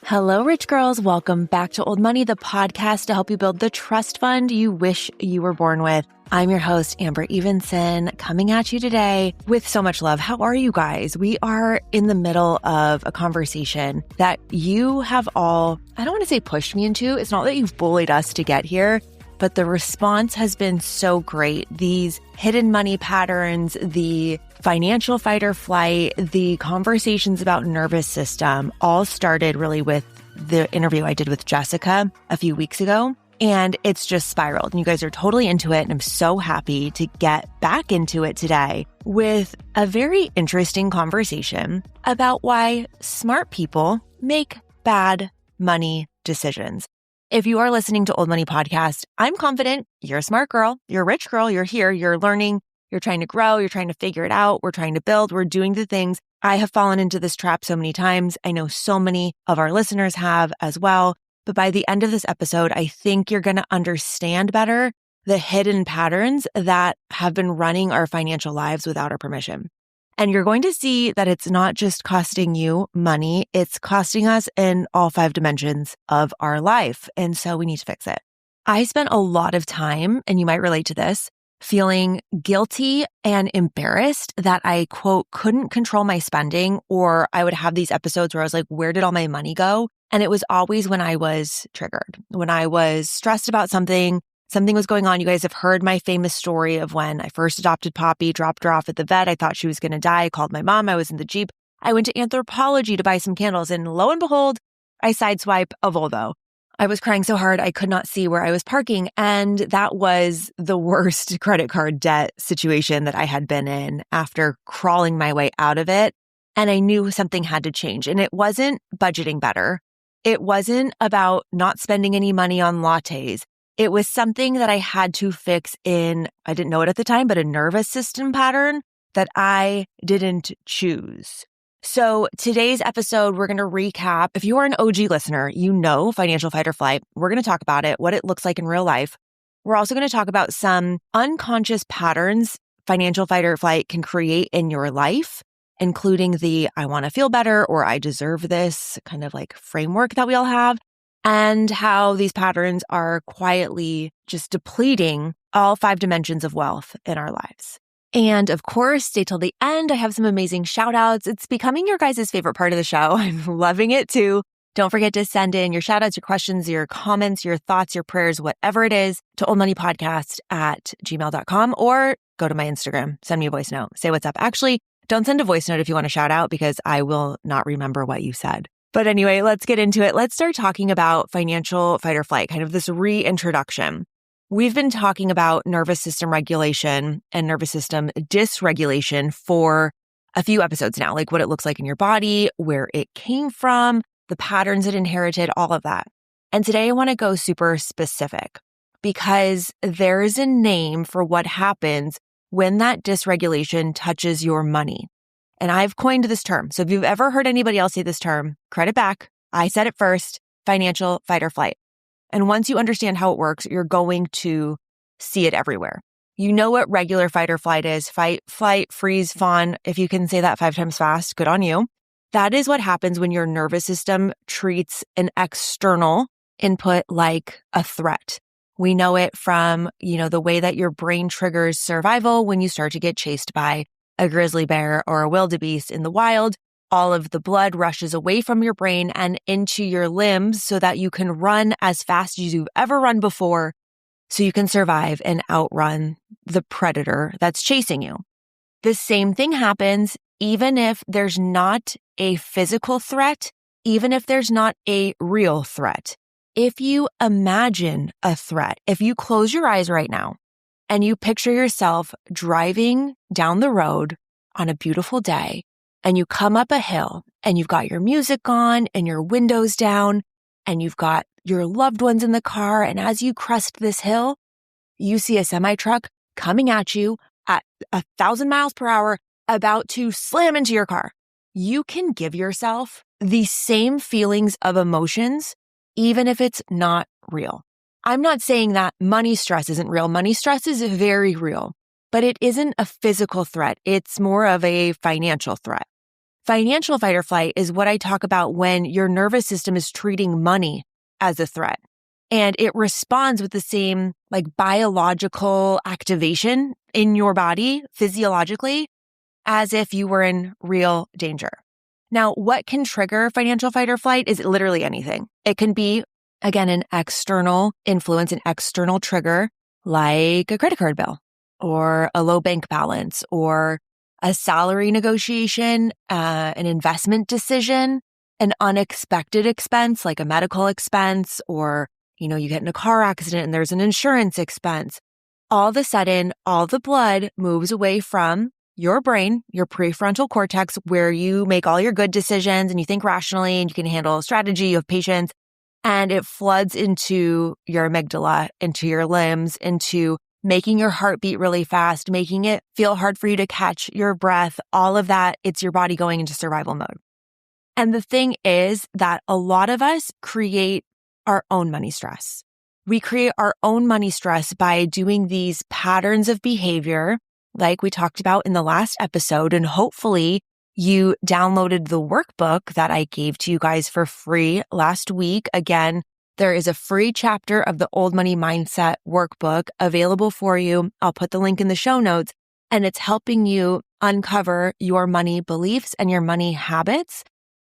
Hello, rich girls. Welcome back to Old Money, the podcast to help you build the trust fund you wish you were born with. I'm your host, Amber Evenson, coming at you today with so much love. How are you guys? We are in the middle of a conversation that you have all, I don't want to say pushed me into. It's not that you've bullied us to get here, but the response has been so great. These hidden money patterns, the financial fight or flight, the conversations about nervous system all started really with the interview I did with Jessica a few weeks ago. And it's just spiraled. And you guys are totally into it. And I'm so happy to get back into it today with a very interesting conversation about why smart people make bad money decisions. If you are listening to Old Money Podcast, I'm confident you're a smart girl, you're a rich girl, you're here, you're learning, you're trying to grow, you're trying to figure it out, we're trying to build, we're doing the things. I have fallen into this trap so many times. I know so many of our listeners have as well. But by the end of this episode, I think you're going to understand better the hidden patterns that have been running our financial lives without our permission. And you're going to see that it's not just costing you money, it's costing us in all 5 dimensions of our life. And so we need to fix it. I spent a lot of time, and you might relate to this, feeling guilty and embarrassed that I, quote, couldn't control my spending, or I would have these episodes where I was like, where did all my money go? And it was always when I was triggered, when I was stressed about something was going on. You guys have heard my famous story of when I first adopted Poppy, dropped her off at the vet. I thought she was going to die. I called my mom. I was in the Jeep. I went to Anthropologie to buy some candles. And lo and behold, I sideswipe a Volvo. I was crying so hard I could not see where I was parking. And that was the worst credit card debt situation that I had been in after crawling my way out of it. And I knew something had to change. And it wasn't budgeting better. It wasn't about not spending any money on lattes. It was something that I had to fix in, I didn't know it at the time, but a nervous system pattern that I didn't choose. So today's episode, we're going to recap. If you are an OG listener, you know financial fight or flight. We're going to talk about it, what it looks like in real life. We're also going to talk about some unconscious patterns financial fight or flight can create in your life, including the I want to feel better or I deserve this kind of like framework that we all have, and how these patterns are quietly just depleting all 5 dimensions of wealth in our lives. And of course, stay till the end. I have some amazing shout outs. It's becoming your guys' favorite part of the show. I'm loving it too. Don't forget to send in your shout outs, your questions, your comments, your thoughts, your prayers, whatever it is, to oldmoneypodcast@gmail.com, or go to my Instagram. Send me a voice note. Say what's up. Actually, don't send a voice note if you want a shout out because I will not remember what you said. But anyway, let's get into it. Let's start talking about financial fight or flight, kind of this reintroduction. We've been talking about nervous system regulation and nervous system dysregulation for a few episodes now, like what it looks like in your body, where it came from, the patterns it inherited, all of that. And today I want to go super specific because there is a name for what happens when that dysregulation touches your money. And I've coined this term. So if you've ever heard anybody else say this term, credit back. I said it first, financial fight or flight. And once you understand how it works, you're going to see it everywhere. You know what regular fight or flight is. Fight, flight, freeze, fawn. If you can say that 5 times fast, good on you. That is what happens when your nervous system treats an external input like a threat. We know it from, the way that your brain triggers survival when you start to get chased by a grizzly bear or a wildebeest in the wild. All of the blood rushes away from your brain and into your limbs so that you can run as fast as you've ever run before so you can survive and outrun the predator that's chasing you. The same thing happens even if there's not a physical threat, even if there's not a real threat. If you imagine a threat, if you close your eyes right now and you picture yourself driving down the road on a beautiful day, and you come up a hill and you've got your music on and your windows down and you've got your loved ones in the car. And as you crest this hill, you see a semi-truck coming at you at 1,000 miles per hour, about to slam into your car. You can give yourself the same feelings of emotions, even if it's not real. I'm not saying that money stress isn't real. Money stress is very real, but it isn't a physical threat. It's more of a financial threat. Financial fight or flight is what I talk about when your nervous system is treating money as a threat. And it responds with the same biological activation in your body physiologically as if you were in real danger. Now, what can trigger financial fight or flight is literally anything. It can be, again, an external influence, an external trigger, like a credit card bill or a low bank balance or a salary negotiation, an investment decision, an unexpected expense like a medical expense, or, you get in a car accident and there's an insurance expense. All of a sudden, all the blood moves away from your brain, your prefrontal cortex, where you make all your good decisions and you think rationally and you can handle strategy, you have patience, and it floods into your amygdala, into your limbs, into making your heart beat really fast, making it feel hard for you to catch your breath, all of that. It's your body going into survival mode. And the thing is that a lot of us create our own money stress. We create our own money stress by doing these patterns of behavior like we talked about in the last episode. And hopefully you downloaded the workbook that I gave to you guys for free last week. Again, there is a free chapter of the Old Money Mindset workbook available for you. I'll put the link in the show notes, and it's helping you uncover your money beliefs and your money habits,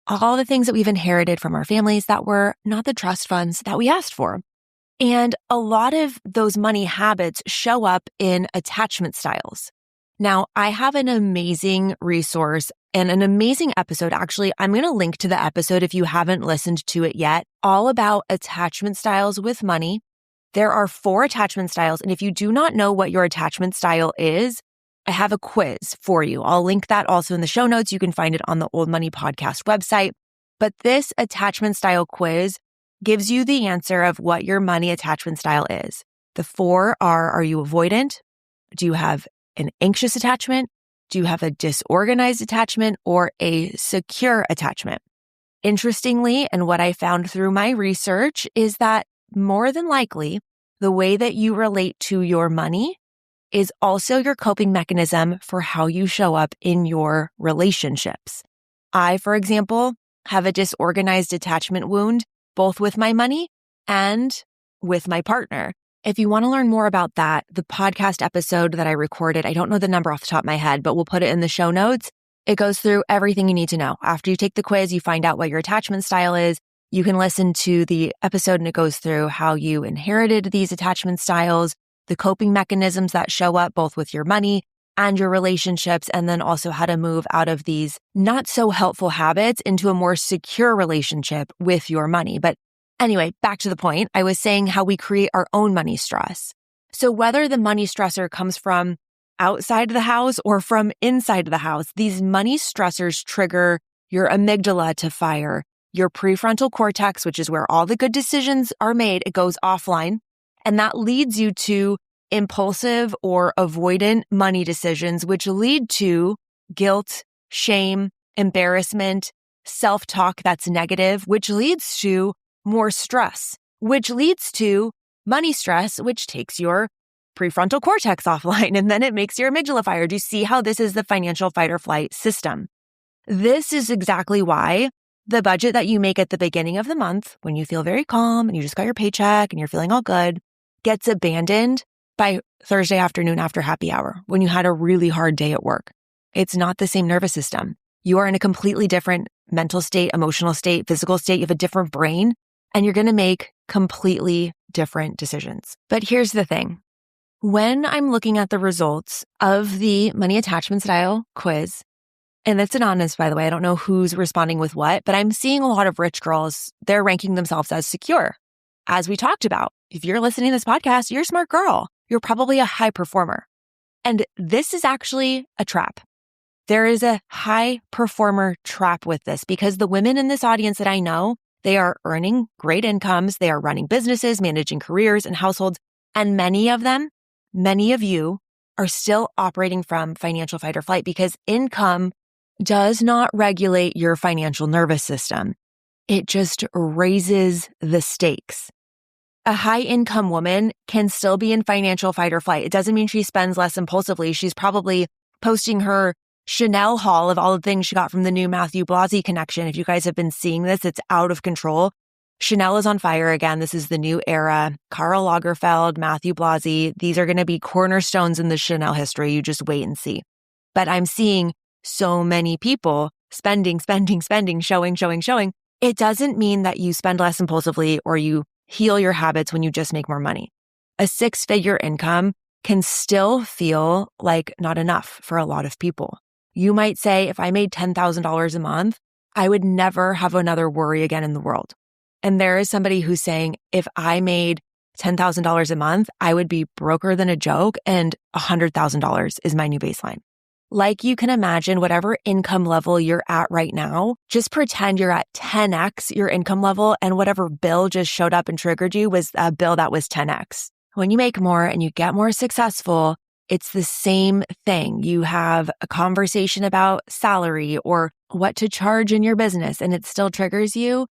all the things that we've inherited from our families that were not the trust funds that we asked for. And a lot of those money habits show up in attachment styles. Now, I have an amazing resource and an amazing episode. Actually, I'm going to link to the episode if you haven't listened to it yet, all about attachment styles with money. There are 4 attachment styles. And if you do not know what your attachment style is, I have a quiz for you. I'll link that also in the show notes. You can find it on the Old Money Podcast website. But this attachment style quiz gives you the answer of what your money attachment style is. The 4 are you avoidant? Do you have an anxious attachment? Do you have a disorganized attachment or a secure attachment? Interestingly, and what I found through my research is that more than likely, the way that you relate to your money is also your coping mechanism for how you show up in your relationships. I, for example, have a disorganized attachment wound, both with my money and with my partner. If you want to learn more about that, the podcast episode that I recorded, I don't know the number off the top of my head, but we'll put it in the show notes. It goes through everything you need to know. After you take the quiz, you find out what your attachment style is. You can listen to the episode and it goes through how you inherited these attachment styles, the coping mechanisms that show up both with your money and your relationships, and then also how to move out of these not so helpful habits into a more secure relationship with your money. But anyway, back to the point. I was saying how we create our own money stress. So whether the money stressor comes from outside the house or from inside the house, these money stressors trigger your amygdala to fire, your prefrontal cortex, which is where all the good decisions are made. It goes offline. And that leads you to impulsive or avoidant money decisions, which lead to guilt, shame, embarrassment, self-talk that's negative, which leads to more stress, which leads to money stress, which takes your prefrontal cortex offline, and then it makes your amygdala fire. Do you see how this is the financial fight or flight system? This is exactly why the budget that you make at the beginning of the month, when you feel very calm and you just got your paycheck and you're feeling all good, gets abandoned by Thursday afternoon after happy hour when you had a really hard day at work. It's not the same nervous system. You are in a completely different mental state, emotional state, physical state. You have a different brain, and you're going to make completely different decisions. But here's the thing. When I'm looking at the results of the money attachment style quiz, and it's anonymous, by the way, I don't know who's responding with what, but I'm seeing a lot of rich girls, they're ranking themselves as secure. As we talked about, if you're listening to this podcast, you're a smart girl. You're probably a high performer. And this is actually a trap. There is a high performer trap with this because the women in this audience that I know, they are earning great incomes. They are running businesses, managing careers and households. And many of them, many of you are still operating from financial fight or flight because income does not regulate your financial nervous system. It just raises the stakes. A high income woman can still be in financial fight or flight. It doesn't mean she spends less impulsively. She's probably posting her Chanel haul of all the things she got from the new Matthew Blasey connection. If you guys have been seeing this, it's out of control. Chanel is on fire again. This is the new era. Karl Lagerfeld, Matthew Blasey, these are going to be cornerstones in the Chanel history. You just wait and see. But I'm seeing so many people spending, showing. It doesn't mean that you spend less impulsively or you heal your habits when you just make more money. A 6-figure income can still feel like not enough for a lot of people. You might say, if I made $10,000 a month, I would never have another worry again in the world. And there is somebody who's saying, if I made $10,000 a month, I would be broker than a joke, and $100,000 is my new baseline. Like you can imagine, whatever income level you're at right now, just pretend you're at 10x your income level, and whatever bill just showed up and triggered you was a bill that was 10x. When you make more and you get more successful, it's the same thing. You have a conversation about salary or what to charge in your business, and it still triggers you.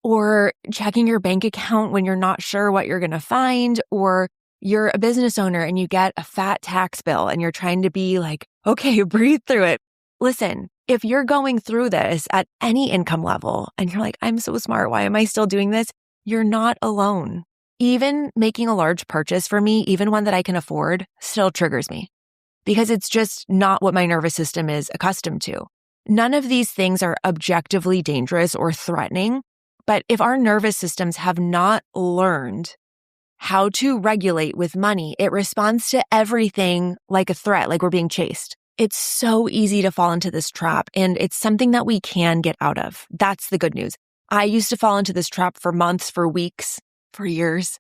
Or checking your bank account when you're not sure what you're going to find, or you're a business owner and you get a fat tax bill and you're trying to be like, okay, breathe through it. Listen, if you're going through this at any income level and you're like, I'm so smart, why am I still doing this? You're not alone. Even making a large purchase for me, even one that I can afford, still triggers me because it's just not what my nervous system is accustomed to. None of these things are objectively dangerous or threatening. But if our nervous systems have not learned how to regulate with money, it responds to everything like a threat, like we're being chased. It's so easy to fall into this trap, and it's something that we can get out of. That's the good news. I used to fall into this trap for months, for weeks, for years.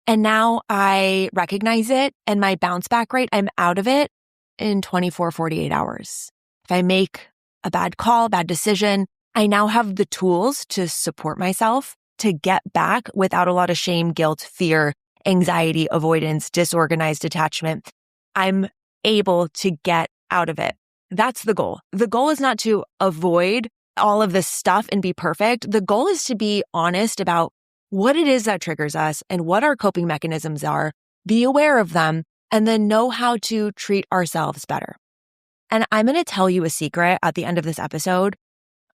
And now I recognize it, and my bounce back rate, I'm out of it in 24, 48 hours. If I make a bad call, bad decision, I now have the tools to support myself to get back without a lot of shame, guilt, fear, anxiety, avoidance, disorganized attachment. I'm able to get out of it. That's the goal. The goal is not to avoid all of this stuff and be perfect. The goal is to be honest about what it is that triggers us and what our coping mechanisms are, be aware of them, and then know how to treat ourselves better. And I'm going to tell you a secret at the end of this episode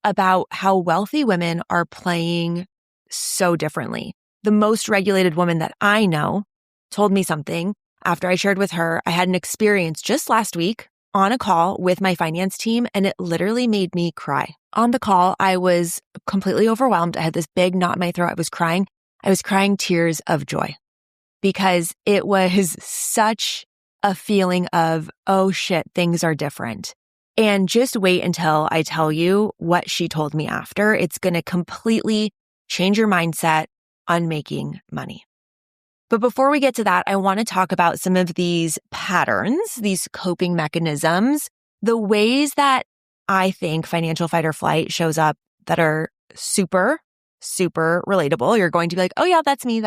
about how wealthy women are playing so differently. The most regulated woman that I know told me something after I shared with her. I had an experience just last week on a call with my finance team, and it literally made me cry. On the call, I was completely overwhelmed. I had this big knot in my throat. I was crying. I was crying tears of joy because it was such a feeling of, oh shit, things are different. And just wait until I tell you what she told me after. It's going to completely change your mindset on making money. But before we get to that, I want to talk about some of these patterns, these coping mechanisms, the ways that I think financial fight or flight shows up that are super, super relatable. You're going to be like, oh yeah, that's me.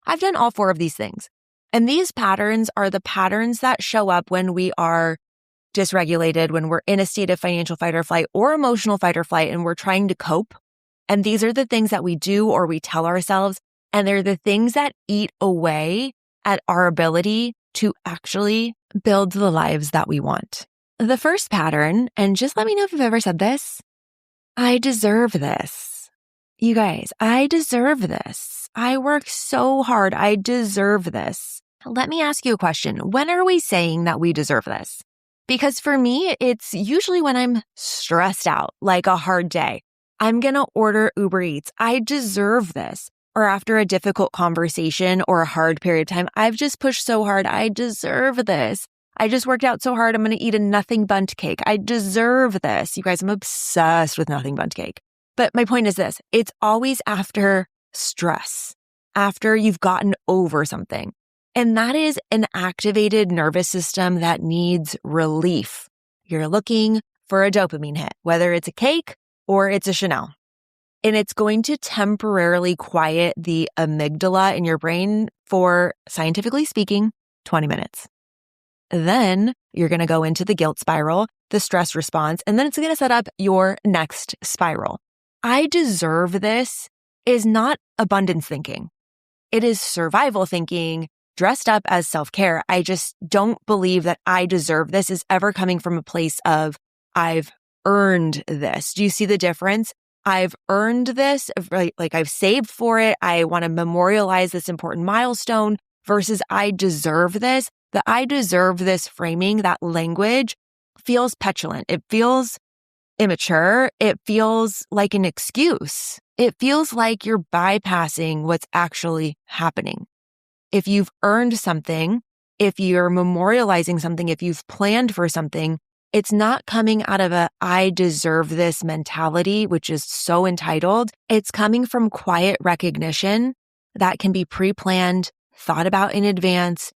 I've done all 4 of these things. And these patterns are the patterns that show up when we are dysregulated, when we're in a state of financial fight or flight or emotional fight or flight, and we're trying to cope. And these are the things that we do or we tell ourselves, and they're the things that eat away at our ability to actually build the lives that we want. The first pattern, and just let me know if you've ever said this, I deserve this. You guys, I deserve this. I work so hard. I deserve this. Let me ask you a question. When are we saying that we deserve this? Because for me, it's usually when I'm stressed out, like a hard day. I'm going to order Uber Eats. I deserve this. Or after a difficult conversation or a hard period of time, I've just pushed so hard. I deserve this. I just worked out so hard. I'm going to eat a nothing bundt cake. I deserve this. You guys, I'm obsessed with nothing bundt cake. But my point is this. It's always after stress, after you've gotten over something. And that is an activated nervous system that needs relief. You're looking for a dopamine hit, whether it's a cake or it's a Chanel. And it's going to temporarily quiet the amygdala in your brain for, scientifically speaking, 20 minutes. Then you're going to go into the guilt spiral, the stress response, and then it's going to set up your next spiral. I deserve this is not abundance thinking. It is survival thinking. dressed up as self-care. I just don't believe that I deserve this is ever coming from a place of I've earned this. Do you see the difference? I've earned this, right? Like I've saved for it. I want to memorialize this important milestone versus I deserve this. The I deserve this framing, that language feels petulant. It feels immature. It feels like an excuse. It feels like you're bypassing what's actually happening. If you've earned something, if you're memorializing something, if you've planned for something, it's not coming out of a I deserve this mentality, which is so entitled. It's coming from quiet recognition that can be pre-planned, thought about in advance,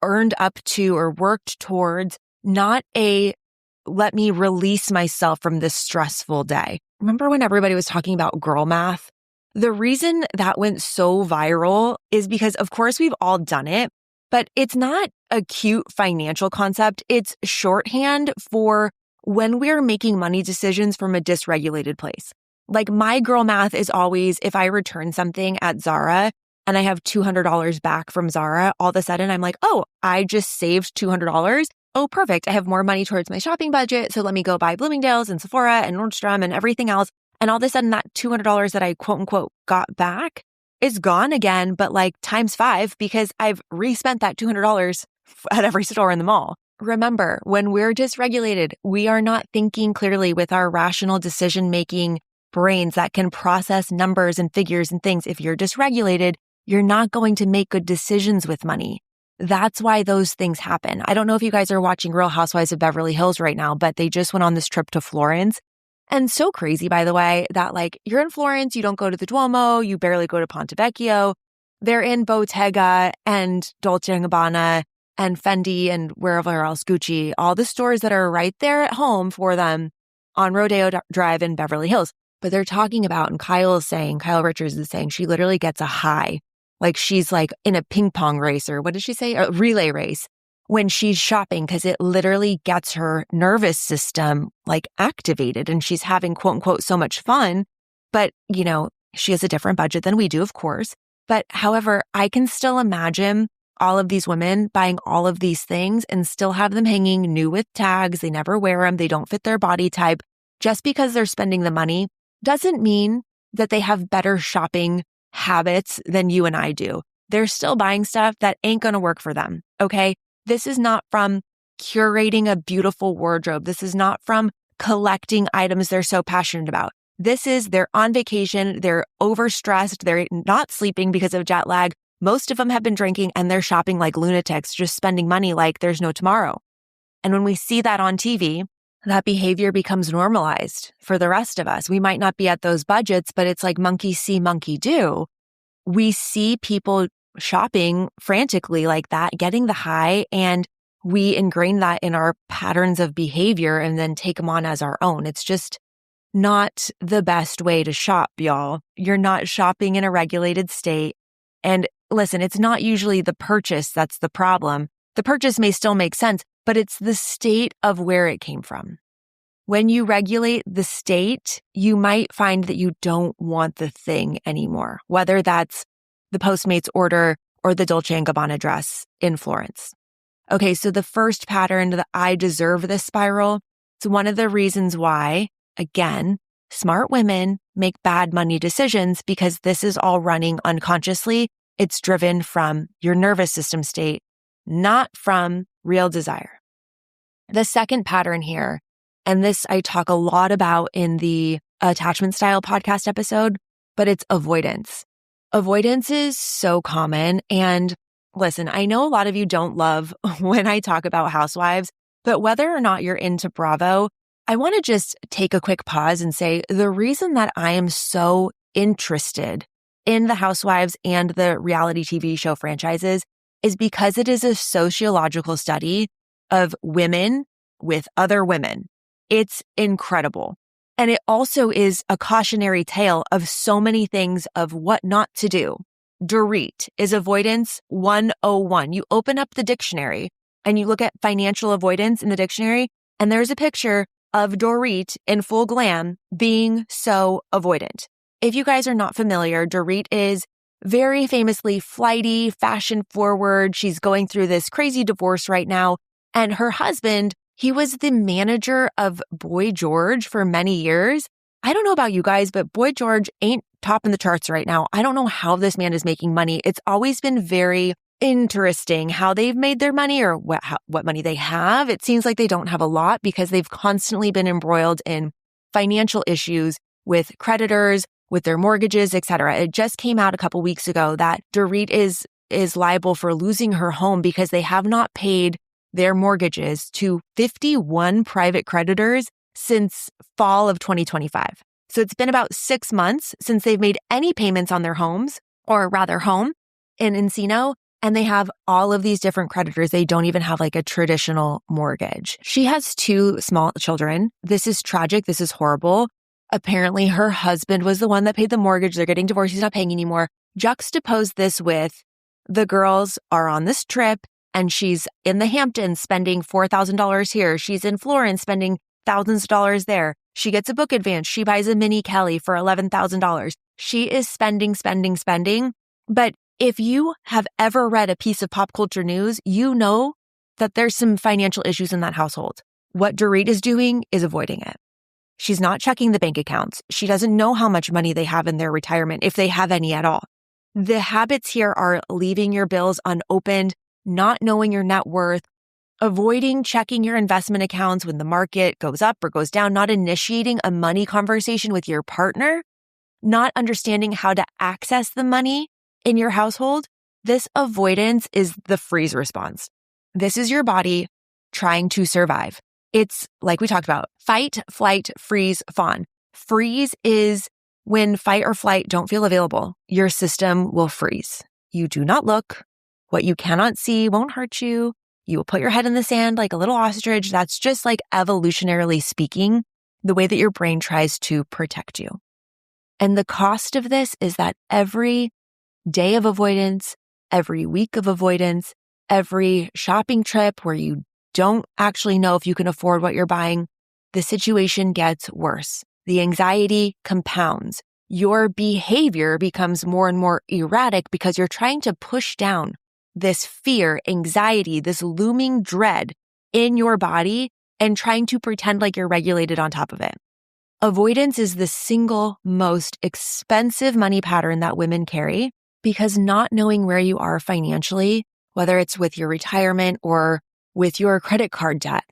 earned up to or worked towards, not a let me release myself from this stressful day. Remember when everybody was talking about girl math? The reason that went so viral is because, of course, we've all done it, but it's not a cute financial concept. It's shorthand for when we're making money decisions from a dysregulated place. Like my girl math is always if I return something at Zara and I have $200 back from Zara, all of a sudden I'm like, oh, I just saved $200. Oh, perfect. I have more money towards my shopping budget. So let me go buy Bloomingdale's and Sephora and Nordstrom and everything else. And all of a sudden that $200 that I quote unquote got back is gone again, but like times 5 because I've respent that $200 at every store in the mall. Remember, when we're dysregulated, we are not thinking clearly with our rational decision-making brains that can process numbers and figures and things. If you're dysregulated, you're not going to make good decisions with money. That's why those things happen. I don't know if you guys are watching Real Housewives of Beverly Hills right now, but they just went on this trip to Florence. And so crazy, by the way, that like you're in Florence, you don't go to the Duomo, you barely go to Ponte Vecchio. They're in Bottega and Dolce & Gabbana and Fendi and wherever else, Gucci, all the stores that are right there at home for them on Rodeo Drive in Beverly Hills. But they're talking about, and Kyle Richards is saying she literally gets a high. Like she's like in a ping pong race or what did she say? A relay race when she's shopping because it literally gets her nervous system like activated and she's having quote unquote so much fun. But, you know, she has a different budget than we do, of course. But however, I can still imagine all of these women buying all of these things and still have them hanging new with tags. They never wear them. They don't fit their body type. Just because they're spending the money doesn't mean that they have better shopping habits than you and I do. They're still buying stuff that ain't going to work for them. Okay. This is not from curating a beautiful wardrobe. This is not from collecting items they're so passionate about. This is they're on vacation. They're overstressed. They're not sleeping because of jet lag. Most of them have been drinking and they're shopping like lunatics, just spending money like there's no tomorrow. And when we see that on TV, that behavior becomes normalized for the rest of us. We might not be at those budgets, but it's like monkey see, monkey do. We see people shopping frantically like that, getting the high, and we ingrain that in our patterns of behavior and then take them on as our own. It's just not the best way to shop, y'all. You're not shopping in a regulated state. And listen, it's not usually the purchase that's the problem. The purchase may still make sense, but it's the state of where it came from. When you regulate the state, you might find that you don't want the thing anymore, whether that's the Postmates order or the Dolce & Gabbana dress in Florence. Okay, so the first pattern, the I deserve this spiral, it's one of the reasons why, again, smart women make bad money decisions because this is all running unconsciously. It's driven from your nervous system state, not from real desire. The second pattern here, and this I talk a lot about in the attachment style podcast episode, but it's avoidance. Avoidance is so common. And listen, I know a lot of you don't love when I talk about housewives, but whether or not you're into Bravo, I want to just take a quick pause and say the reason that I am so interested in the housewives and the reality TV show franchises is because it is a sociological study of women with other women. It's incredible. And it also is a cautionary tale of so many things of what not to do. Dorit is avoidance 101. You open up the dictionary and you look at financial avoidance in the dictionary, and there's a picture of Dorit in full glam being so avoidant. If you guys are not familiar, Dorit is very famously flighty, fashion forward. She's going through this crazy divorce right now. And her husband, he was the manager of Boy George for many years. I don't know about you guys, but Boy George ain't topping the charts right now. I don't know how this man is making money. It's always been very interesting how they've made their money or what money they have. It seems like they don't have a lot because they've constantly been embroiled in financial issues with creditors, with their mortgages, etc. It just came out a couple weeks ago that Dorit is liable for losing her home because they have not paid their mortgages to 51 private creditors since fall of 2025. So it's been about 6 months since they've made any payments on their homes, or rather home in Encino, and they have all of these different creditors. They don't even have like a traditional mortgage. She has 2 small children. This is tragic. This is horrible. Apparently her husband was the one that paid the mortgage. They're getting divorced. He's not paying anymore. Juxtapose this with the girls are on this trip and she's in the Hamptons spending $4,000 here. She's in Florence spending thousands of dollars there. She gets a book advance. She buys a mini Kelly for $11,000. She is spending. But if you have ever read a piece of pop culture news, you know that there's some financial issues in that household. What Dorit is doing is avoiding it. She's not checking the bank accounts. She doesn't know how much money they have in their retirement, if they have any at all. The habits here are leaving your bills unopened, not knowing your net worth, avoiding checking your investment accounts when the market goes up or goes down, not initiating a money conversation with your partner, not understanding how to access the money in your household. This avoidance is the freeze response. This is your body trying to survive. It's like we talked about, fight, flight, freeze, fawn. Freeze is when fight or flight don't feel available. Your system will freeze. You do not look. What you cannot see won't hurt you. You will put your head in the sand like a little ostrich. That's just like evolutionarily speaking, the way that your brain tries to protect you. And the cost of this is that every day of avoidance, every week of avoidance, every shopping trip where you don't actually know if you can afford what you're buying, the situation gets worse. The anxiety compounds. Your behavior becomes more and more erratic because you're trying to push down this fear, anxiety, this looming dread in your body and trying to pretend like you're regulated on top of it. Avoidance is the single most expensive money pattern that women carry because not knowing where you are financially, whether it's with your retirement or with your credit card debt,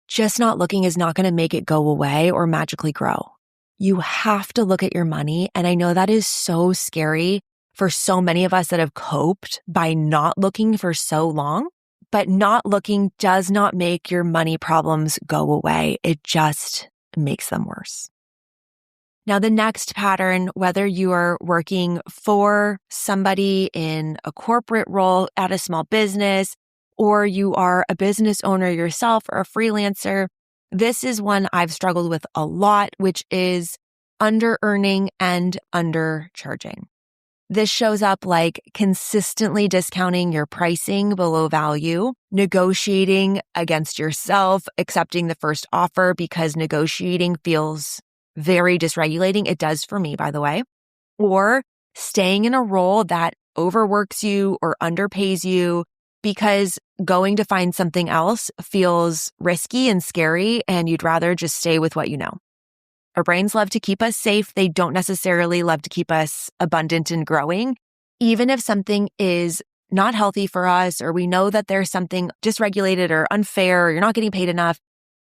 just not looking is not going to make it go away or magically grow. You have to look at your money. And I know that is so scary for so many of us that have coped by not looking for so long, but not looking does not make your money problems go away. It just makes them worse. Now, the next pattern, whether you are working for somebody in a corporate role at a small business, or you are a business owner yourself or a freelancer, this is one I've struggled with a lot, which is under-earning and undercharging. This shows up like consistently discounting your pricing below value, negotiating against yourself, accepting the first offer because negotiating feels very dysregulating. It does for me, by the way. Or staying in a role that overworks you or underpays you because going to find something else feels risky and scary and you'd rather just stay with what you know. Our brains love to keep us safe. They don't necessarily love to keep us abundant and growing. Even if something is not healthy for us or we know that there's something dysregulated or unfair or you're not getting paid enough,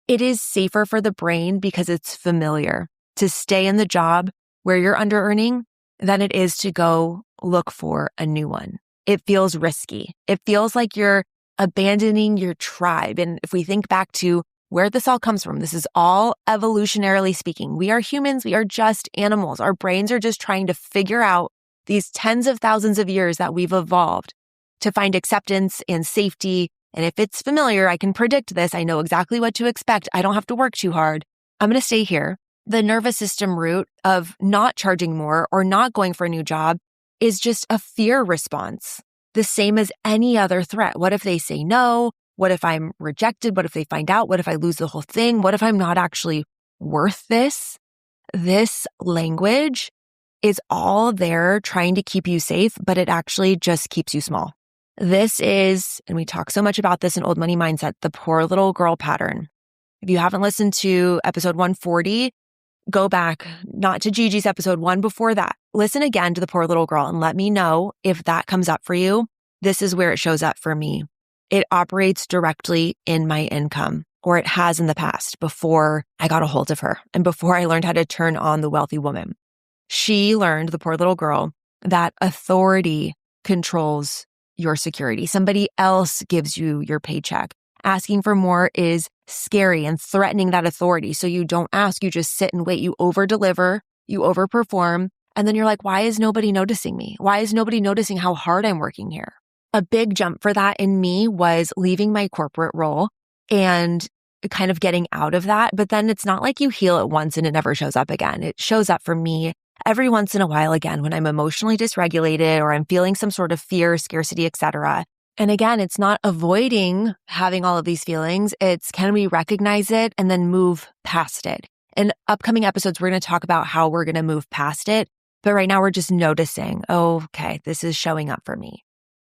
it is safer for the brain because it's familiar to stay in the job where you're under-earning than it is to go look for a new one. It feels risky. It feels like you're abandoning your tribe. And if we think back to where this all comes from, this is all evolutionarily speaking. We are humans. We are just animals. Our brains are just trying to figure out these tens of thousands of years that we've evolved to find acceptance and safety. And if it's familiar, I can predict this. I know exactly what to expect. I don't have to work too hard. I'm going to stay here. The nervous system root of not charging more or not going for a new job is just a fear response, the same as any other threat. What if they say no? What if I'm rejected? What if they find out? What if I lose the whole thing? What if I'm not actually worth this? This language is all there trying to keep you safe, but it actually just keeps you small. This is, and we talk so much about this in Old Money Mindset, the poor little girl pattern. If you haven't listened to episode 140, go back, not to Gigi's episode, one before that. Listen again to the poor little girl and let me know if that comes up for you. This is where it shows up for me. It operates directly in my income, or it has in the past before I got a hold of her and before I learned how to turn on the wealthy woman. She learned, the poor little girl, that authority controls your security. Somebody else gives you your paycheck. Asking for more is scary and threatening that authority. So you don't ask, you just sit and wait. You over-deliver, you overperform, and then you're like, why is nobody noticing me? Why is nobody noticing how hard I'm working here? A big jump for that in me was leaving my corporate role and kind of getting out of that. But then it's not like you heal it once and it never shows up again. It shows up for me every once in a while again when I'm emotionally dysregulated or I'm feeling some sort of fear, scarcity, etc. And again, it's not avoiding having all of these feelings. It's can we recognize it and then move past it? In upcoming episodes, we're going to talk about how we're going to move past it. But right now we're just noticing, oh, okay, this is showing up for me.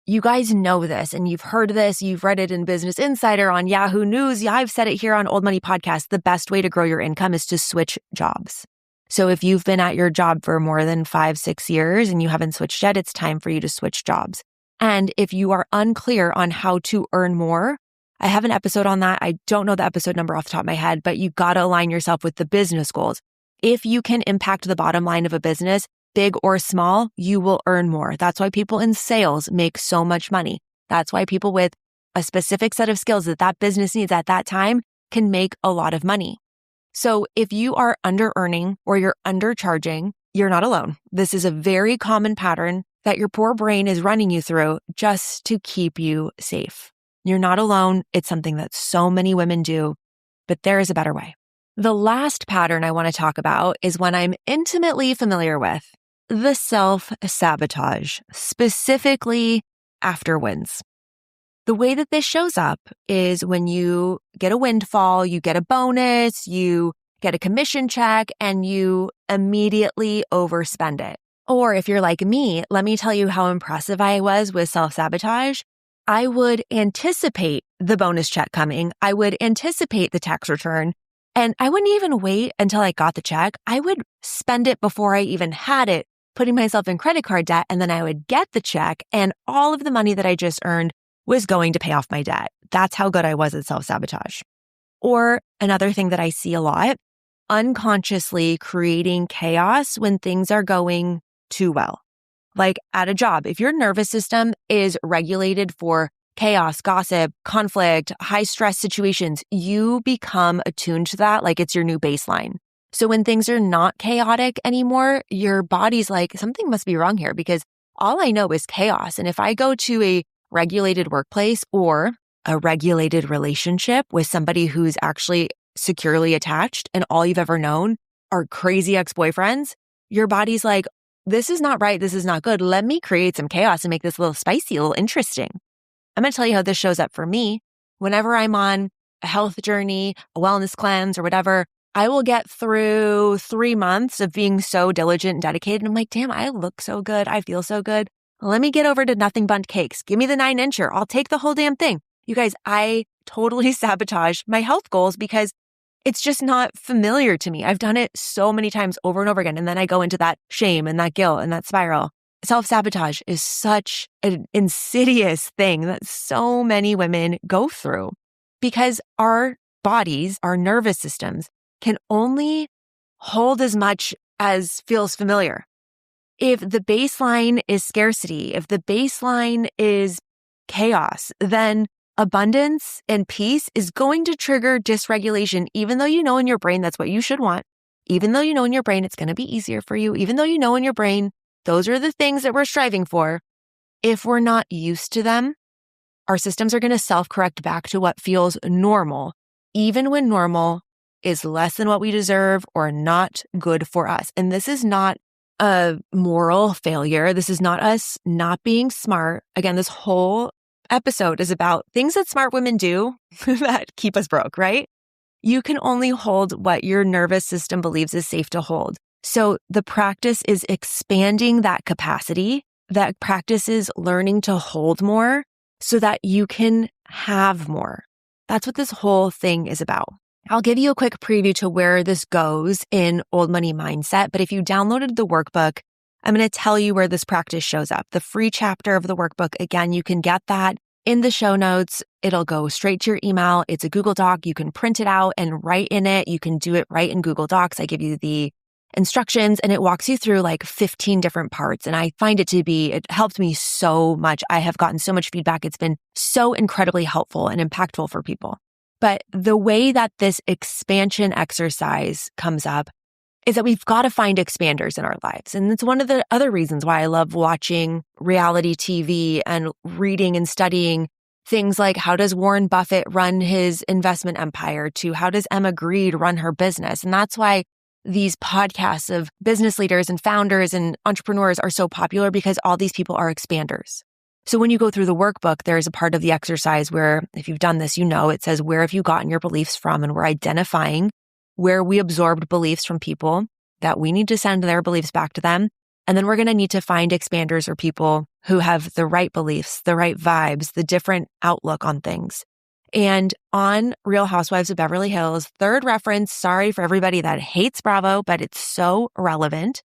You guys know this and you've heard this. You've read it in Business Insider, on Yahoo News. Yeah, I've said it here on Old Money Podcast. The best way to grow your income is to switch jobs. So if you've been at your job for more than 5-6 years and you haven't switched yet, it's time for you to switch jobs. And if you are unclear on how to earn more, I have an episode on that. I don't know the episode number off the top of my head, but you got to align yourself with the business goals. If you can impact the bottom line of a business, big or small, you will earn more. That's why people in sales make so much money. That's why people with a specific set of skills that business needs at that time can make a lot of money. So if you are under earning or you're undercharging, you're not alone. This is a very common pattern that your poor brain is running you through just to keep you safe. You're not alone. It's something that so many women do, but there is a better way. The last pattern I want to talk about is one I'm intimately familiar with, the self-sabotage, specifically after wins. The way that this shows up is when you get a windfall, you get a bonus, you get a commission check, and you immediately overspend it. Or if you're like me, let me tell you how impressive I was with self-sabotage. I would anticipate the bonus check coming. I would anticipate the tax return, and I wouldn't even wait until I got the check. I would spend it before I even had it, putting myself in credit card debt, and then I would get the check, and all of the money that I just earned was going to pay off my debt. That's how good I was at self-sabotage. Or another thing that I see a lot, unconsciously creating chaos when things are going too well. Like at a job, if your nervous system is regulated for chaos, gossip, conflict, high stress situations, you become attuned to that like it's your new baseline. So when things are not chaotic anymore, your body's like, something must be wrong here because all I know is chaos. And if I go to a regulated workplace or a regulated relationship with somebody who's actually securely attached and all you've ever known are crazy ex-boyfriends, your body's like, this is not right. This is not good. Let me create some chaos and make this a little spicy, a little interesting. I'm going to tell you how this shows up for me. Whenever I'm on a health journey, a wellness cleanse or whatever, I will get through 3 months of being so diligent and dedicated. And I'm like, damn, I look so good. I feel so good. Let me get over to nothing but cakes. Give me the 9-incher. I'll take the whole damn thing. You guys, I totally sabotage my health goals because it's just not familiar to me. I've done it so many times over and over again. And then I go into that shame and that guilt and that spiral. Self-sabotage is such an insidious thing that so many women go through because our bodies, our nervous systems can only hold as much as feels familiar. If the baseline is scarcity, if the baseline is chaos, then abundance and peace is going to trigger dysregulation, even though you know in your brain that's what you should want, even though you know in your brain it's going to be easier for you, even though you know in your brain those are the things that we're striving for. If we're not used to them, our systems are going to self-correct back to what feels normal, even when normal is less than what we deserve or not good for us. And this is not a moral failure. This is not us not being smart. Again, this whole episode is about things that smart women do that keep us broke, right? You can only hold what your nervous system believes is safe to hold. So the practice is expanding that capacity. That practice is learning to hold more so that you can have more. That's what this whole thing is about. I'll give you a quick preview to where this goes in Old Money Mindset, but if you downloaded the workbook, I'm going to tell you where this practice shows up. The free chapter of the workbook, again, you can get that in the show notes. It'll go straight to your email. It's a Google Doc. You can print it out and write in it. You can do it right in Google Docs. I give you the instructions and it walks you through like 15 different parts. And I find it helped me so much. I have gotten so much feedback. It's been so incredibly helpful and impactful for people. But the way that this expansion exercise comes up is that we've got to find expanders in our lives. And it's one of the other reasons why I love watching reality TV and reading and studying things like how does Warren Buffett run his investment empire to how does Emma Grede run her business. And that's why these podcasts of business leaders and founders and entrepreneurs are so popular, because all these people are expanders. So when you go through the workbook, there's a part of the exercise where, if you've done this, it says, where have you gotten your beliefs from? And we're identifying where we absorbed beliefs from people that we need to send their beliefs back to them. And then we're going to need to find expanders or people who have the right beliefs, the right vibes, the different outlook on things. And on Real Housewives of Beverly Hills, third reference, sorry for everybody that hates Bravo, but it's so relevant.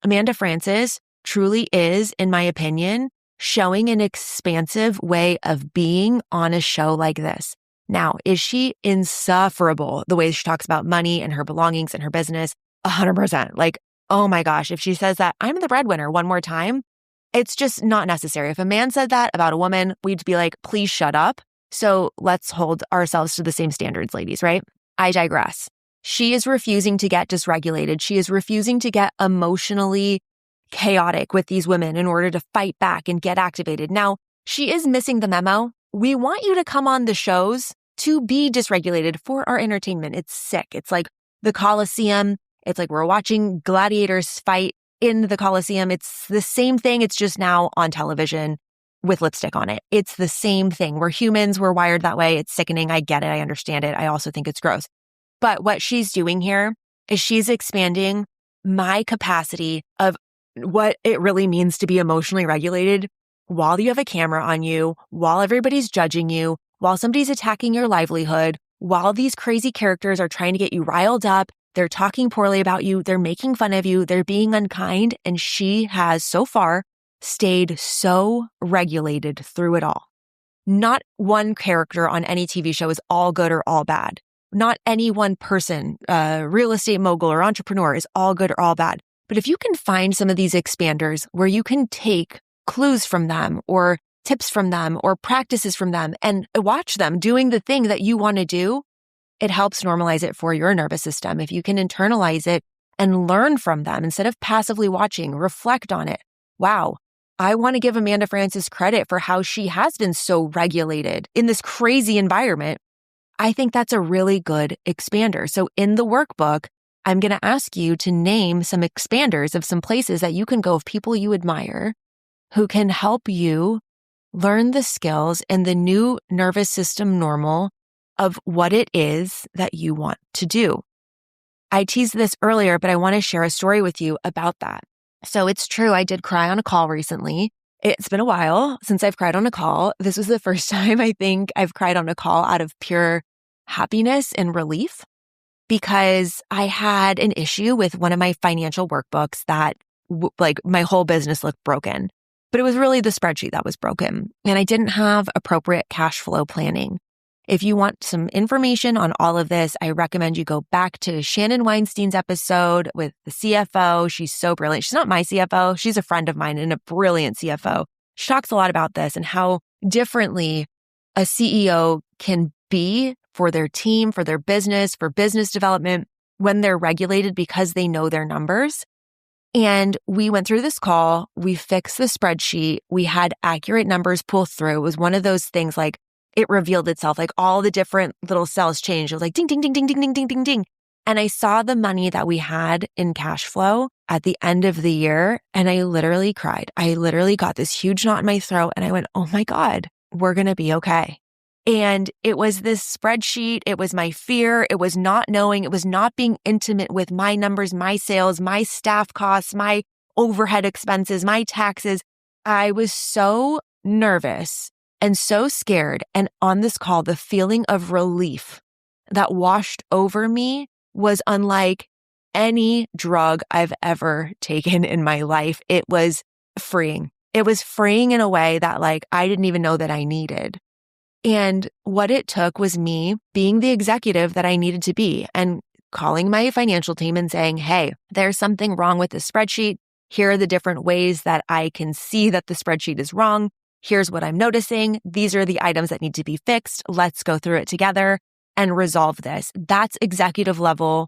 Amanda Frances truly is, in my opinion, showing an expansive way of being on a show like this. Now, is she insufferable the way she talks about money and her belongings and her business? 100%. Like, oh my gosh, if she says that I'm the breadwinner one more time, it's just not necessary. If a man said that about a woman, we'd be like, please shut up. So let's hold ourselves to the same standards, ladies, right? I digress. She is refusing to get dysregulated. She is refusing to get emotionally chaotic with these women in order to fight back and get activated. Now, she is missing the memo. We want you to come on the shows to be dysregulated for our entertainment. It's sick. It's like the Coliseum. It's like we're watching gladiators fight in the Coliseum. It's the same thing. It's just now on television with lipstick on it. It's the same thing. We're humans. We're wired that way. It's sickening. I get it. I understand it. I also think it's gross. But what she's doing here is she's expanding my capacity of what it really means to be emotionally regulated while you have a camera on you, while everybody's judging you, while somebody's attacking your livelihood, while these crazy characters are trying to get you riled up. They're talking poorly about you. They're making fun of you. They're being unkind. And she has so far stayed so regulated through it all. Not one character on any TV show is all good or all bad. Not any one person, real estate mogul or entrepreneur is all good or all bad. But if you can find some of these expanders where you can take clues from them or tips from them or practices from them and watch them doing the thing that you want to do, it helps normalize it for your nervous system. If you can internalize it and learn from them instead of passively watching, reflect on it. Wow, I want to give Amanda Frances credit for how she has been so regulated in this crazy environment. I think that's a really good expander. So in the workbook, I'm going to ask you to name some expanders of some places that you can go of people you admire who can help you learn the skills and the new nervous system normal of what it is that you want to do. I teased this earlier, but I want to share a story with you about that. So it's true, I did cry on a call recently. It's been a while since I've cried on a call. This was the first time I think I've cried on a call out of pure happiness and relief, because I had an issue with one of my financial workbooks that my whole business looked broken. But it was really the spreadsheet that was broken. And I didn't have appropriate cash flow planning. If you want some information on all of this, I recommend you go back to Shannon Weinstein's episode with the CFO. She's so brilliant. She's not my CFO. She's a friend of mine and a brilliant CFO. She talks a lot about this and how differently a CEO can be for their team, for their business, for business development when they're regulated because they know their numbers. And we went through this call. We fixed the spreadsheet. We had accurate numbers pull through. It was one of those things like it revealed itself, like all the different little cells changed. It was like ding, ding, ding, ding, ding, ding, ding, ding, ding. And I saw the money that we had in cash flow at the end of the year. And I literally cried. I literally got this huge knot in my throat and I went, oh my God, we're going to be okay. And it was this spreadsheet. It was my fear. It was not knowing. It was not being intimate with my numbers, my sales, my staff costs, my overhead expenses, my taxes. I was so nervous and so scared. And on this call, the feeling of relief that washed over me was unlike any drug I've ever taken in my life. It was freeing. It was freeing in a way that I didn't even know that I needed. And what it took was me being the executive that I needed to be and calling my financial team and saying, hey, there's something wrong with the spreadsheet. Here are the different ways that I can see that the spreadsheet is wrong. Here's what I'm noticing. These are the items that need to be fixed. Let's go through it together and resolve this. That's executive level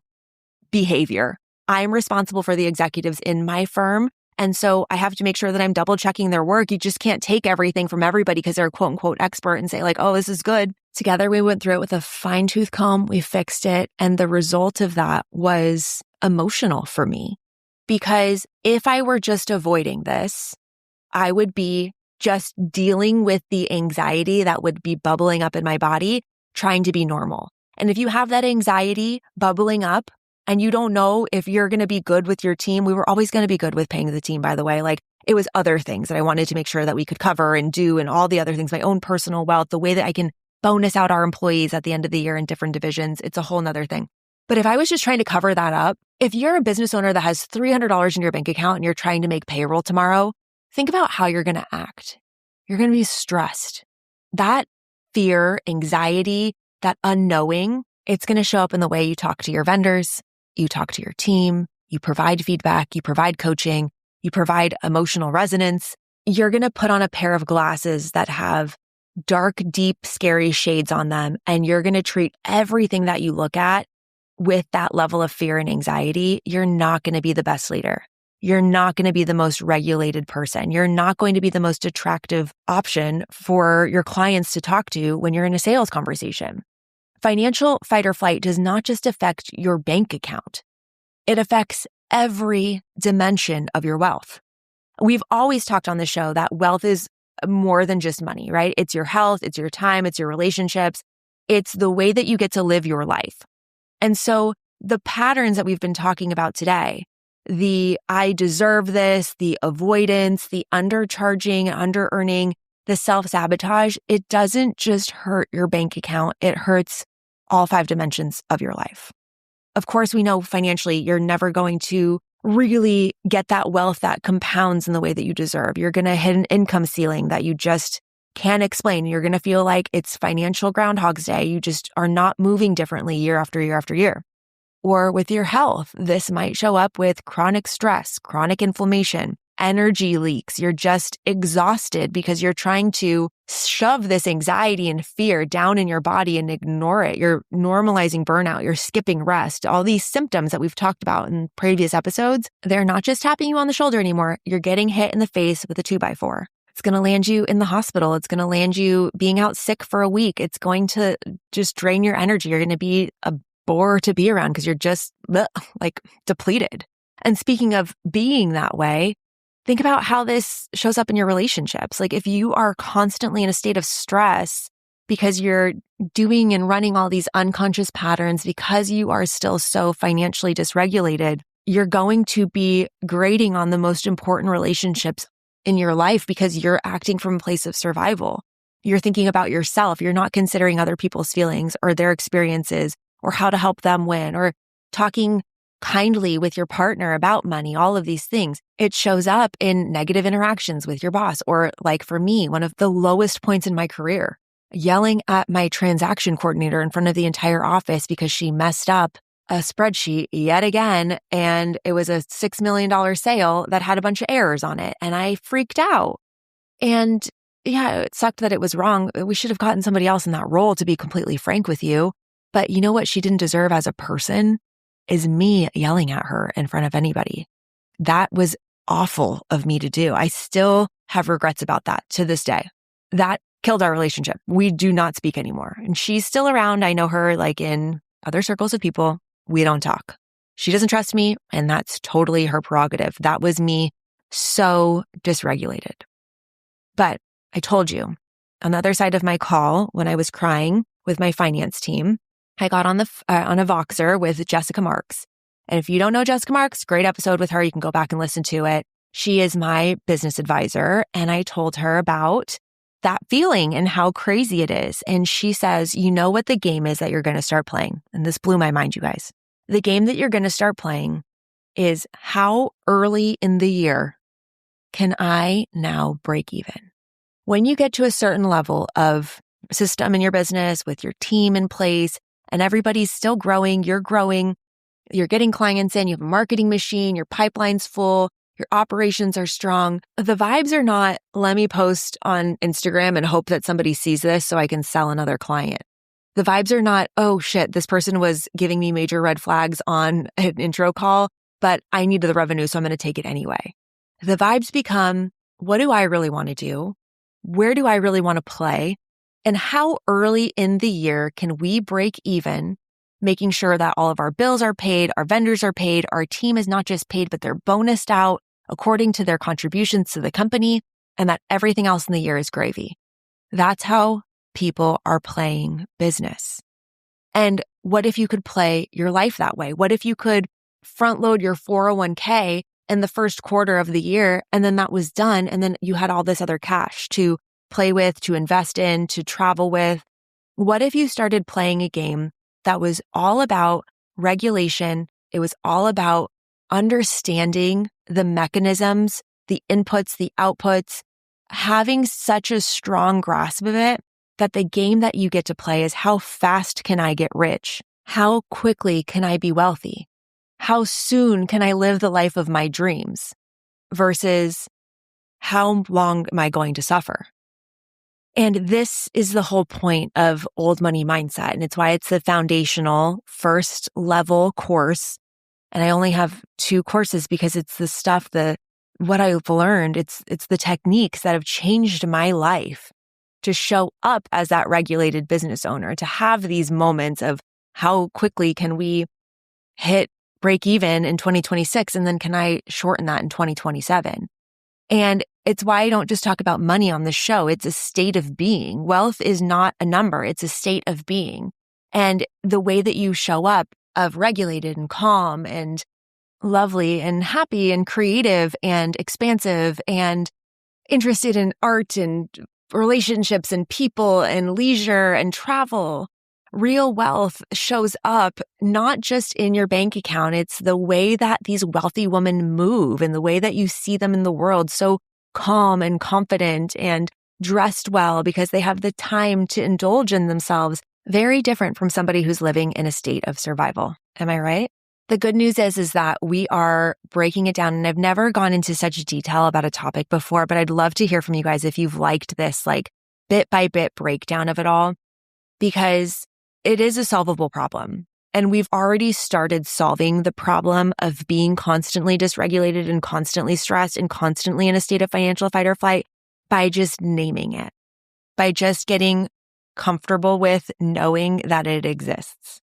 behavior. I'm responsible for the executives in my firm. And so I have to make sure that I'm double checking their work. You just can't take everything from everybody because they're a quote unquote expert and say oh, this is good. Together, we went through it with a fine tooth comb. We fixed it. And the result of that was emotional for me because if I were just avoiding this, I would be just dealing with the anxiety that would be bubbling up in my body, trying to be normal. And if you have that anxiety bubbling up, and you don't know if you're going to be good with your team. We were always going to be good with paying the team, by the way. It was other things that I wanted to make sure that we could cover and do and all the other things, my own personal wealth, the way that I can bonus out our employees at the end of the year in different divisions. It's a whole nother thing. But if I was just trying to cover that up, if you're a business owner that has $300 in your bank account and you're trying to make payroll tomorrow, think about how you're going to act. You're going to be stressed. That fear, anxiety, that unknowing, it's going to show up in the way you talk to your vendors, you talk to your team, you provide feedback, you provide coaching, you provide emotional resonance. You're going to put on a pair of glasses that have dark, deep, scary shades on them, and you're going to treat everything that you look at with that level of fear and anxiety. You're not going to be the best leader. You're not going to be the most regulated person. You're not going to be the most attractive option for your clients to talk to when you're in a sales conversation. Financial fight or flight does not just affect your bank account. It affects every dimension of your wealth. We've always talked on the show that wealth is more than just money, right? It's your health, it's your time, it's your relationships. It's the way that you get to live your life. And so the patterns that we've been talking about today, the I deserve this, the avoidance, the undercharging, under-earning, the self-sabotage, it doesn't just hurt your bank account. It hurts all 5 dimensions of your life. Of course, we know financially, you're never going to really get that wealth that compounds in the way that you deserve. You're going to hit an income ceiling that you just can't explain. You're going to feel like it's financial Groundhog's Day. You just are not moving differently year after year after year. Or with your health, this might show up with chronic stress, chronic inflammation, energy leaks. You're just exhausted because you're trying to shove this anxiety and fear down in your body and ignore it. You're normalizing burnout. You're skipping rest. All these symptoms that we've talked about in previous episodes, they're not just tapping you on the shoulder anymore. You're getting hit in the face with a 2x4. It's going to land you in the hospital. It's going to land you being out sick for a week. It's going to just drain your energy. You're going to be a bore to be around because you're just depleted. And speaking of being that way, think about how this shows up in your relationships. If you are constantly in a state of stress because you're doing and running all these unconscious patterns because you are still so financially dysregulated, you're going to be grading on the most important relationships in your life because you're acting from a place of survival. You're thinking about yourself. You're not considering other people's feelings or their experiences or how to help them win or talking kindly with your partner about money, all of these things. It shows up in negative interactions with your boss. Or for me, one of the lowest points in my career, yelling at my transaction coordinator in front of the entire office because she messed up a spreadsheet yet again. And it was a $6 million sale that had a bunch of errors on it. And I freaked out. And yeah, it sucked that it was wrong. We should have gotten somebody else in that role, to be completely frank with you. But you know what she didn't deserve as a person is me yelling at her in front of anybody. That was awful of me to do. I still have regrets about that to this day. That killed our relationship. We do not speak anymore. And she's still around. I know her in other circles of people. We don't talk. She doesn't trust me, and that's totally her prerogative. That was me so dysregulated. But I told you On the other side of my call, when I was crying with my finance team, I got on a Voxer with Jessica Marks. And if you don't know Jessica Marks, great episode with her. You can go back and listen to it. She is my business advisor. And I told her about that feeling and how crazy it is. And she says, you know what the game is that you're going to start playing? And this blew my mind, you guys. The game that you're going to start playing is how early in the year can I now break even? When you get to a certain level of system in your business with your team in place and everybody's still growing, you're getting clients in, you have a marketing machine, your pipeline's full, your operations are strong. The vibes are not, let me post on Instagram and hope that somebody sees this so I can sell another client. The vibes are not, oh shit, this person was giving me major red flags on an intro call, but I needed the revenue, so I'm going to take it anyway. The vibes become, what do I really want to do? Where do I really want to play? And how early in the year can we break even, making sure that all of our bills are paid, our vendors are paid, our team is not just paid, but they're bonused out according to their contributions to the company, and that everything else in the year is gravy. That's how people are playing business. And what if you could play your life that way? What if you could front load your 401k in the first quarter of the year, and then that was done, and then you had all this other cash to play with, to invest in, to travel with? What if you started playing a game that was all about regulation? It was all about understanding the mechanisms, the inputs, the outputs, having such a strong grasp of it that the game that you get to play is how fast can I get rich? How quickly can I be wealthy? How soon can I live the life of my dreams versus how long am I going to suffer? And this is the whole point of Old Money Mindset. And it's why it's the foundational first level course. And I only have 2 courses because it's the stuff what I've learned. It's the techniques that have changed my life to show up as that regulated business owner, to have these moments of how quickly can we hit break even in 2026, and then can I shorten that in 2027? And it's why I don't just talk about money on the show. It's a state of being. Wealth is not a number. It's a state of being. And the way that you show up of regulated and calm and lovely and happy and creative and expansive and interested in art and relationships and people and leisure and travel. Real wealth shows up not just in your bank account. It's the way that these wealthy women move and the way that you see them in the world, so calm and confident and dressed well because they have the time to indulge in themselves. Very different from somebody who's living in a state of survival. Am I right? The good news is that we are breaking it down, and I've never gone into such detail about a topic before, but I'd love to hear from you guys if you've liked this bit by bit breakdown of it all, because it is a solvable problem. And we've already started solving the problem of being constantly dysregulated and constantly stressed and constantly in a state of financial fight or flight by just naming it, by just getting comfortable with knowing that it exists.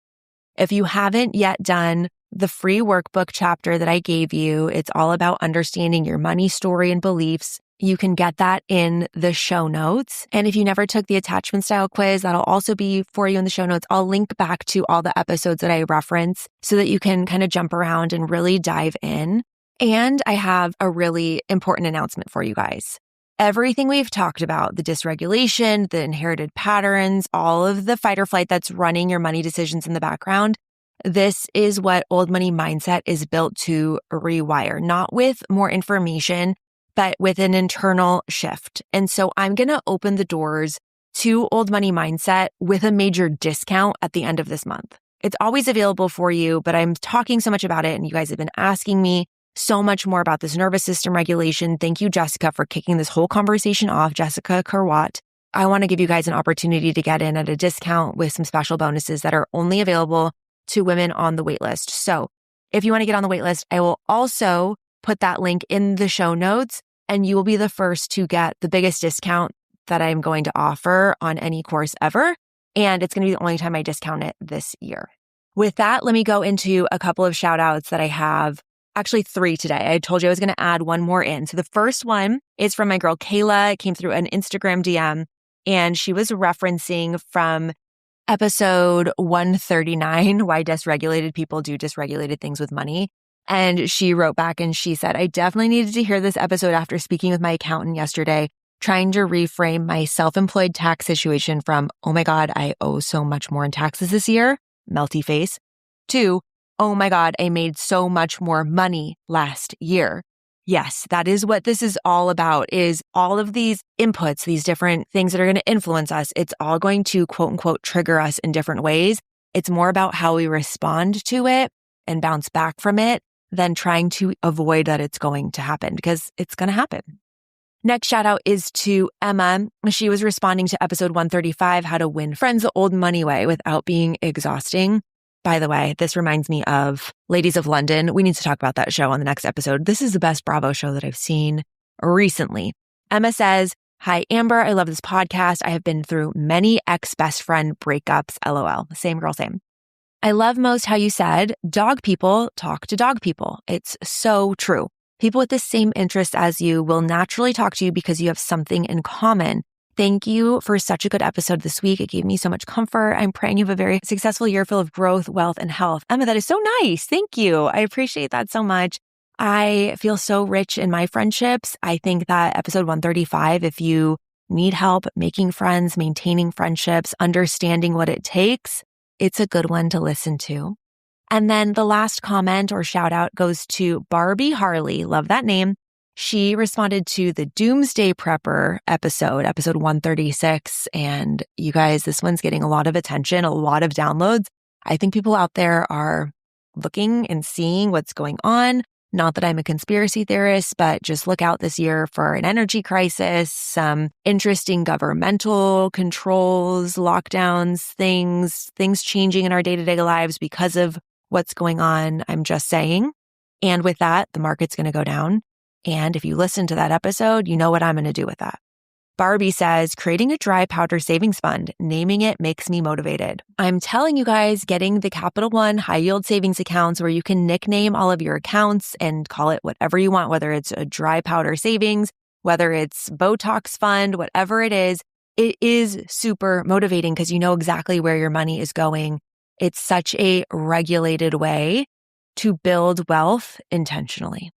If you haven't yet done the free workbook chapter that I gave you, it's all about understanding your money story and beliefs. You can get that in the show notes. And if you never took the attachment style quiz, that'll also be for you in the show notes. I'll link back to all the episodes that I reference so that you can kind of jump around and really dive in. And I have a really important announcement for you guys. Everything we've talked about, the dysregulation, the inherited patterns, all of the fight or flight that's running your money decisions in the background, this is what Old Money Mindset is built to rewire, not with more information, but with an internal shift. And so I'm going to open the doors to Old Money Mindset with a major discount at the end of this month. It's always available for you, but I'm talking so much about it, and you guys have been asking me so much more about this nervous system regulation. Thank you, Jessica, for kicking this whole conversation off, Jessica Kerwat. I want to give you guys an opportunity to get in at a discount with some special bonuses that are only available to women on the waitlist. So if you want to get on the waitlist, I will also put that link in the show notes, and you will be the first to get the biggest discount that I'm going to offer on any course ever. And it's going to be the only time I discount it this year. With that, let me go into a couple of shout outs that I have. Actually 3 today. I told you I was going to add one more in. So the first one is from my girl Kayla. It came through an Instagram DM. And she was referencing from episode 139, why dysregulated people do dysregulated things with money. And she wrote back and she said, I definitely needed to hear this episode after speaking with my accountant yesterday, trying to reframe my self-employed tax situation from, oh my God, I owe so much more in taxes this year, melty face, to, oh my God, I made so much more money last year. Yes, that is what this is all about, is all of these inputs, these different things that are going to influence us. It's all going to quote unquote trigger us in different ways. It's more about how we respond to it and bounce back from it than trying to avoid that it's going to happen, because it's going to happen. Next shout out is to Emma. She was responding to episode 135, how to win friends the old money way without being exhausting. By the way, this reminds me of Ladies of London. We need to talk about that show on the next episode. This is the best Bravo show that I've seen recently. Emma says, hi, Amber. I love this podcast. I have been through many ex-best friend breakups. LOL. Same girl, same. I love most how you said, dog people talk to dog people. It's so true. People with the same interests as you will naturally talk to you because you have something in common. Thank you for such a good episode this week. It gave me so much comfort. I'm praying you have a very successful year full of growth, wealth, and health. Emma, that is so nice. Thank you. I appreciate that so much. I feel so rich in my friendships. I think that episode 135, if you need help making friends, maintaining friendships, understanding what it takes, it's a good one to listen to. And then the last comment or shout out goes to Barbie Harley. Love that name. She responded to the Doomsday Prepper episode 136. And you guys, this one's getting a lot of attention, a lot of downloads. I think people out there are looking and seeing what's going on. Not that I'm a conspiracy theorist, but just look out this year for an energy crisis, some interesting governmental controls, lockdowns, things changing in our day-to-day lives because of what's going on. I'm just saying. And with that, the market's going to go down. And if you listen to that episode, you know what I'm going to do with that. Barbie says, creating a dry powder savings fund, naming it makes me motivated. I'm telling you guys, getting the Capital One high yield savings accounts where you can nickname all of your accounts and call it whatever you want, whether it's a dry powder savings, whether it's Botox fund, whatever it is super motivating because you know exactly where your money is going. It's such a regulated way to build wealth intentionally.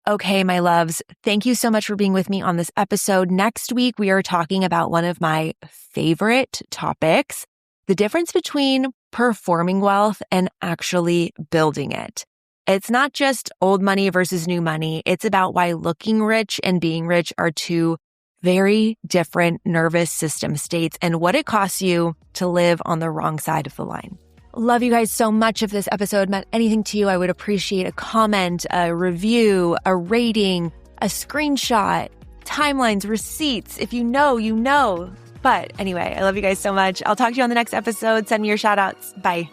Okay, my loves, thank you so much for being with me on this episode. Next week, we are talking about one of my favorite topics, the difference between performing wealth and actually building it. It's not just old money versus new money. It's about why looking rich and being rich are two very different nervous system states and what it costs you to live on the wrong side of the line. Love you guys so much. If this episode meant anything to you, I would appreciate a comment, a review, a rating, a screenshot, timelines, receipts. If you know, you know. But anyway, I love you guys so much. I'll talk to you on the next episode. Send me your shout outs. Bye.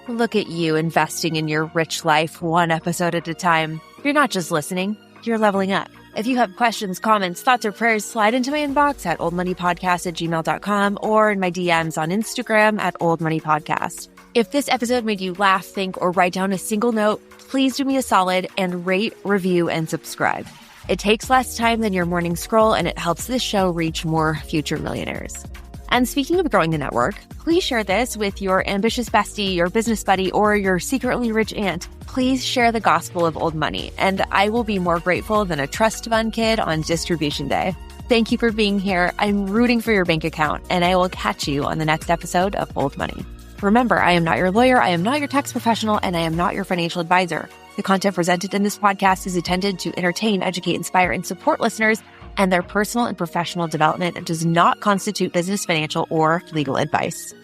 Look at you investing in your rich life one episode at a time. You're not just listening, you're leveling up. If you have questions, comments, thoughts, or prayers, slide into my inbox at oldmoneypodcast@gmail.com or in my DMs on Instagram at oldmoneypodcast. If this episode made you laugh, think, or write down a single note, please do me a solid and rate, review, and subscribe. It takes less time than your morning scroll, and it helps this show reach more future millionaires. And speaking of growing the network, please share this with your ambitious bestie, your business buddy, or your secretly rich aunt. Please share the gospel of old money, and I will be more grateful than a trust fund kid on distribution day. Thank you for being here. I'm rooting for your bank account, and I will catch you on the next episode of Old Money. Remember, I am not your lawyer, I am not your tax professional, and I am not your financial advisor. The content presented in this podcast is intended to entertain, educate, inspire, and support listeners and their personal and professional development and does not constitute business, financial, or legal advice.